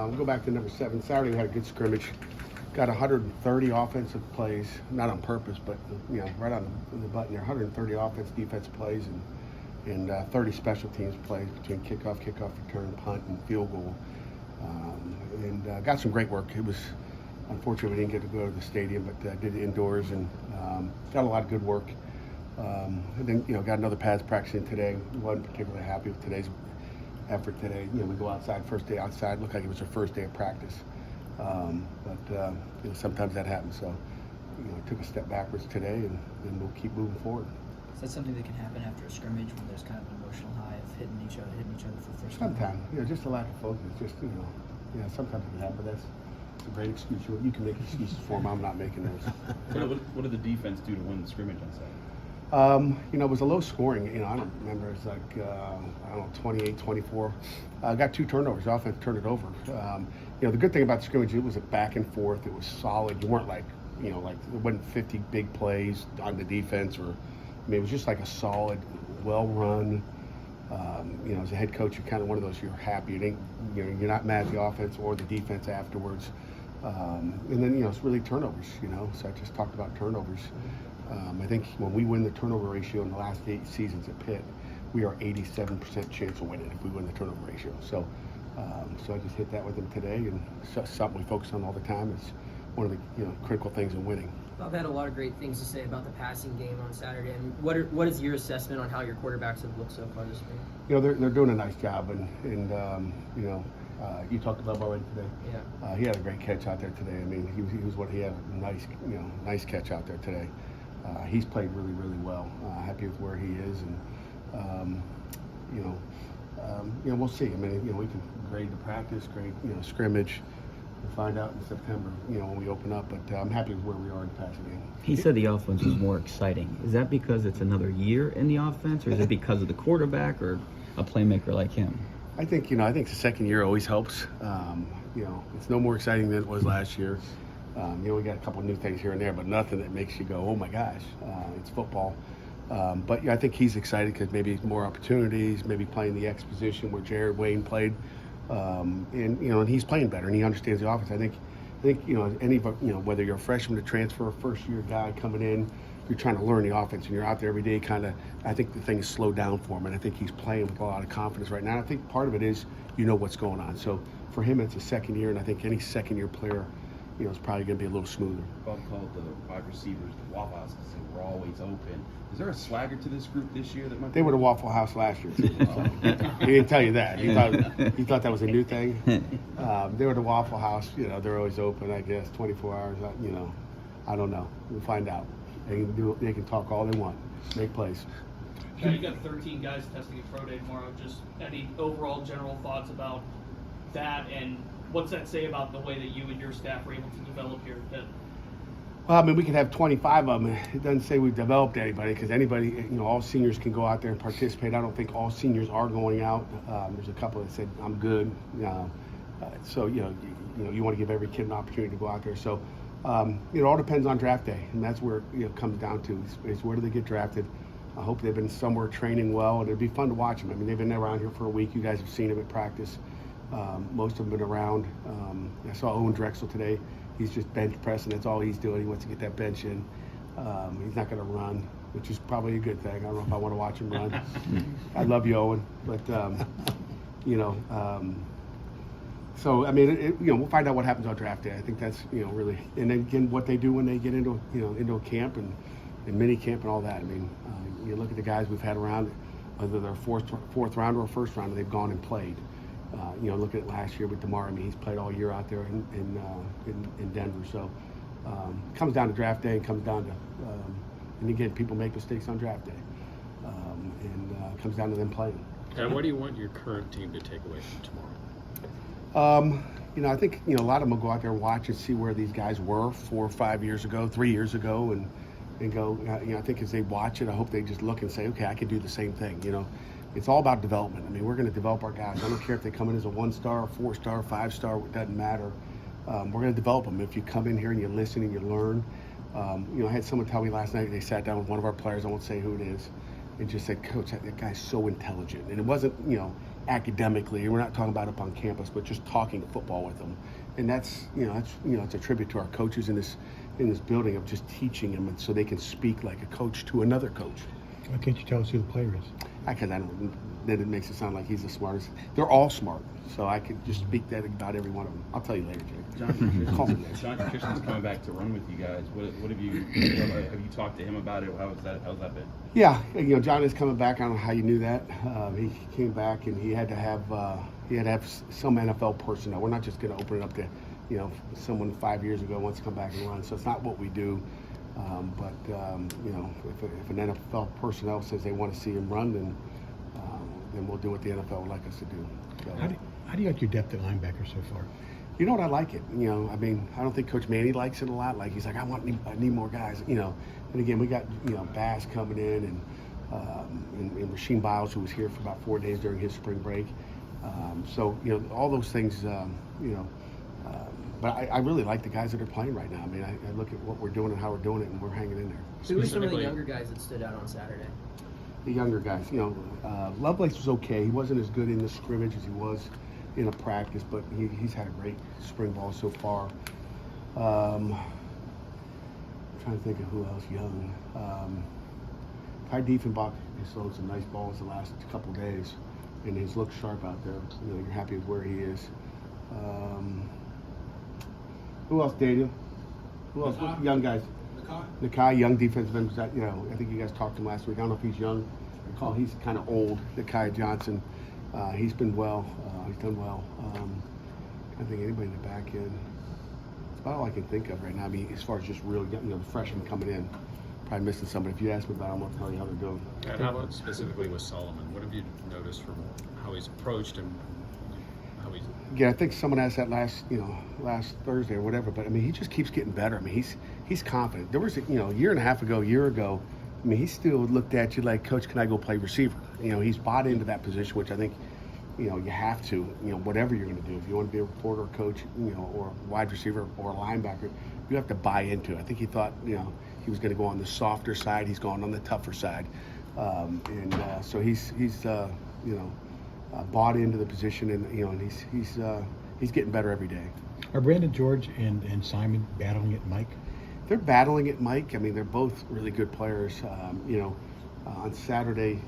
We'll go back to number 7. Saturday we had a good scrimmage. Got 130 offensive plays, not on purpose, but right on the button there. 130 offense, defense plays, and 30 special teams plays between kickoff, return, punt, and field goal. And got some great work. It was unfortunate we didn't get to go to the stadium, but did it indoors and got a lot of good work. And then got another pads practicing today. Wasn't particularly happy with today's effort today. We go outside, first day outside, looked like it was our first day of practice. But sometimes that happens. So I took a step backwards today, and we'll keep moving forward. Is that something that can happen after a scrimmage when there's kind of an emotional high of hitting each other for the first time? Sometimes, just a lack of focus. Just sometimes it can happen. But that's a great excuse. You can make excuses for them. I'm not making those. What did the defense do to win the scrimmage on Saturday? It was a low scoring. I don't remember. It's like 28-24. Got 2 turnovers. The offense turned it over. The good thing about the scrimmage, it was a back and forth. It was solid. You weren't like it wasn't 50 big plays on the defense, or it was just like a solid, well run. As a head coach, you're kind of one of those. You're happy. You're not mad at the offense or the defense afterwards. And then it's really turnovers. So I just talked about turnovers. I think when we win the turnover ratio in the last 8 seasons at Pitt, we are 87% chance of winning if we win the turnover ratio. So I just hit that with them today, and it's something we focus on all the time. It's one of the critical things in winning. I've had a lot of great things to say about the passing game on Saturday. And what is your assessment on how your quarterbacks have looked so far this week? They're doing a nice job, and you talked to Love already today. Yeah. He had a great catch out there today. He had a nice catch out there today. He's played really, really well. Happy with where he is, and we'll see. We can grade the practice, grade scrimmage. We'll find out in September, when we open up. But I'm happy with where we are in the passing game. He said the offense was more exciting. Is that because it's another year in the offense, or is it because of the quarterback or a playmaker like him? I think the second year always helps. It's no more exciting than it was last year. We got a couple of new things here and there, but nothing that makes you go, oh my gosh, it's football. But I think he's excited because maybe more opportunities, maybe playing the X position where Jared Wayne played, and he's playing better and he understands the offense. I think whether you're a freshman, a transfer, a first-year guy coming in, you're trying to learn the offense and you're out there every day. I think the thing is slowed down for him, and I think he's playing with a lot of confidence right now. I think part of it is what's going on. So for him, it's a second year, and I think any second-year player, it's probably going to be a little smoother. Bob called the wide receivers the Waffle House because they were always open. Is there a swagger to this group this year that might? They were the Waffle House last year. He didn't tell you that. He thought that was a new thing. They were the Waffle House. They're always open. I guess 24 hours. I don't know. We'll find out. They can talk all they want, make plays. Yeah, you got 13 guys testing at Pro Day tomorrow. Just any overall general thoughts about that, and what's that say about the way that you and your staff were able to develop here at Pitt? Well, we could have 25 of them. It doesn't say we've developed anybody, because anybody, all seniors can go out there and participate. I don't think all seniors are going out. There's a couple that said, I'm good. So, you want to give every kid an opportunity to go out there. So, it all depends on draft day, and that's where it comes down to is where do they get drafted. I hope they've been somewhere training well, and it'd be fun to watch them. They've been around here for a week. You guys have seen them at practice. Most of them have been around. I saw Owen Drexel today. He's just bench pressing. That's all he's doing. He wants to get that bench in. He's not going to run, which is probably a good thing. I don't know if I want to watch him run. I love you, Owen, but so we'll find out what happens on draft day. I think that's really, and then again what they do when they get into a camp and mini camp and all that. You look at the guys we've had around, whether they're fourth round or first round, they've gone and played. Look at last year with DeMar. He's played all year out there in Denver. So it comes down to draft day, and comes down to, and again, people make mistakes on draft day, and it comes down to them playing. And what do you want your current team to take away from tomorrow? I think a lot of them will go out there and watch and see where these guys were 4 or 5 years ago, 3 years ago, and go. I think as they watch it, I hope they just look and say, okay, I can do the same thing. It's all about development. We're going to develop our guys. I don't care if they come in as a 1-star, 4-star, 5-star. It doesn't matter. We're going to develop them. If you come in here and you listen and you learn. I had someone tell me last night, they sat down with one of our players, I won't say who it is, and just said, Coach, that guy's so intelligent. And it wasn't, academically. We're not talking about up on campus, but just talking football with them. And that's it's a tribute to our coaches in this building of just teaching them, and so they can speak like a coach to another coach. Why can't you tell us who the player is? Then it makes it sound like he's the smartest. They're all smart, so I could just speak that about every one of them. I'll tell you later, Jake. Call me later. John Christian's coming back to run with you guys. What have you talked to him about it? How's that been? Yeah, John is coming back. I don't know how you knew that. He came back and he had to have some NFL personnel. We're not just going to open it up to someone 5 years ago wants to come back and run. So it's not what we do. But if an NFL personnel says they want to see him run, then we'll do what the NFL would like us to do. So, How do you like your depth at linebacker so far? you know what, I like it. I don't think Coach Manny likes it a lot. Like, he's like, I need more guys. And again, we got Bass coming in and Rasheem Biles, who was here for about 4 days during his spring break. So all those things. But I really like the guys that are playing right now. I mean, I look at what we're doing and how we're doing it, and we're hanging in there. Who were some of the younger guys that stood out on Saturday? The younger guys, Lovelace was okay. He wasn't as good in the scrimmage as he was in a practice, but he's had a great spring ball so far. I'm trying to think of who else young. Ty Diefenbach has thrown some nice balls the last couple of days, and he's looked sharp out there. You're happy with where he is. Who else, Daniel? Who else? Young guys. Nakai, young defensive end. I think you guys talked to him last week. I don't know if he's young. I recall he's kind of old. Nakai Johnson. He's been well. He's done well. I think anybody in the back end. That's about all I can think of right now. I mean, as far as just really getting the freshmen coming in. Probably missing somebody. If you ask me about it, I'm going to tell you how they're doing. And how about specifically with Solomon? What have you noticed from how he's approached and how he's... Yeah, I think someone asked that last Thursday or whatever, but I mean, he just keeps getting better. I mean, he's confident. There was a year and a half ago, I mean, he still looked at you like, Coach, can I go play receiver? He's bought into that position, which I think, you have to, whatever you're going to do. If you want to be a reporter, or coach, or a wide receiver or a linebacker, you have to buy into it. I think he thought, he was going to go on the softer side. He's gone on the tougher side, so he's bought into the position, and he's getting better every day. Are Brandon George and Simon battling at Mike? They're battling at Mike. I mean, they're both really good players. On Saturday,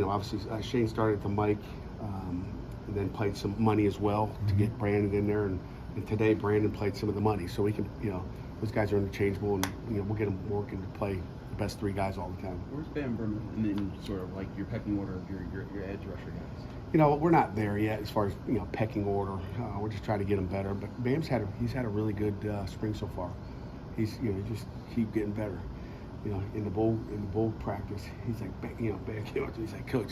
obviously Shane started at the Mike, and then played some money as well to get Brandon in there. And today Brandon played some of the money, so we can, those guys are interchangeable, and we'll get them working to play the best three guys all the time. Where's Bam Burnham in sort of like your pecking order of your edge rusher guys? We're not there yet as far as pecking order. We're just trying to get him better. But Bam's had a really good spring so far. He's just keep getting better. In the bowl practice, he's like, Bam came up to me, he's like, Coach,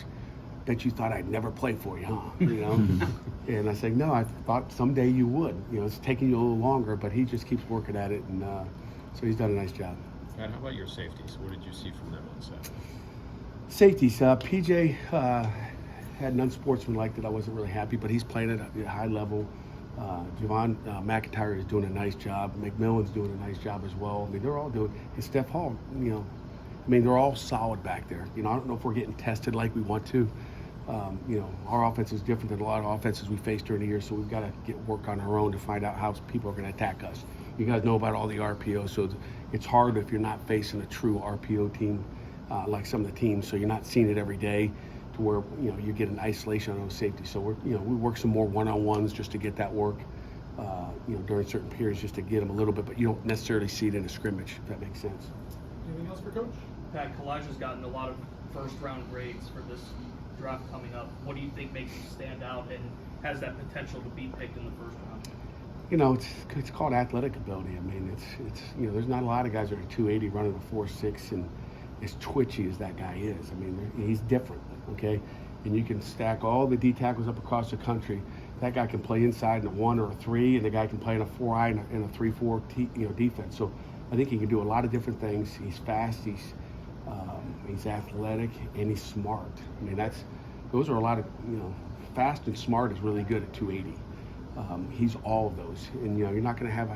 bet you thought I'd never play for you, huh? And I said, no, I thought someday you would. It's taking you a little longer, but he just keeps working at it, and so he's done a nice job. And how about your safeties? What did you see from them on Saturday? Safeties, PJ had an unsportsmanlike that I wasn't really happy, but he's playing at a high level. Javon McIntyre is doing a nice job. McMillan's doing a nice job as well. I mean, they're all doing. And Steph Hall, they're all solid back there. I don't know if we're getting tested like we want to. Our offense is different than a lot of offenses we face during the year, so we've got to get work on our own to find out how people are going to attack us. You guys know about all the RPOs, so it's hard if you're not facing a true RPO team like some of the teams, so you're not seeing it every day to where you get an isolation on those safeties. So we work some more one-on-ones just to get that work during certain periods, just to get them a little bit, but you don't necessarily see it in a scrimmage, if that makes sense. Anything else for Coach? Pat, Kalijah's gotten a lot of first-round grades for this draft coming up. What do you think makes him stand out and has that potential to be picked in the first round? It's called athletic ability. I mean, it's there's not a lot of guys that are 280 running a 4.6 and as twitchy as that guy is. I mean, he's different, okay? And you can stack all the D tackles up across the country. That guy can play inside in a 1 or a 3, and the guy can play in a 4-eye and a 3-4 defense. So I think he can do a lot of different things. He's fast. He's athletic, and he's smart. I mean, those are a lot of fast and smart is really good at 280. He's all of those, and you're not going to have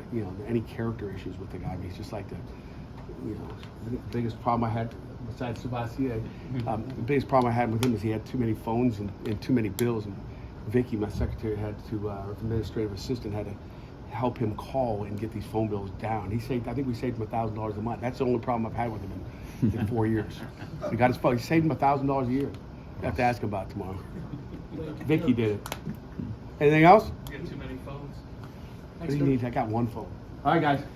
any character issues with the guy. He's just like I think the biggest problem I had besides Sebastian. The biggest problem I had with him is he had too many phones and too many bills. And Vicky, my secretary, had to, our administrative assistant, had to help him call and get these phone bills down. I think we saved him $1,000 a month. That's the only problem I've had with him in 4 years. He got his phone. He saved him $1,000 a year. I have to ask him about it tomorrow. Vicky did it. Anything else? You get too many phones. What do you need? I got one phone. All right, guys. Thanks.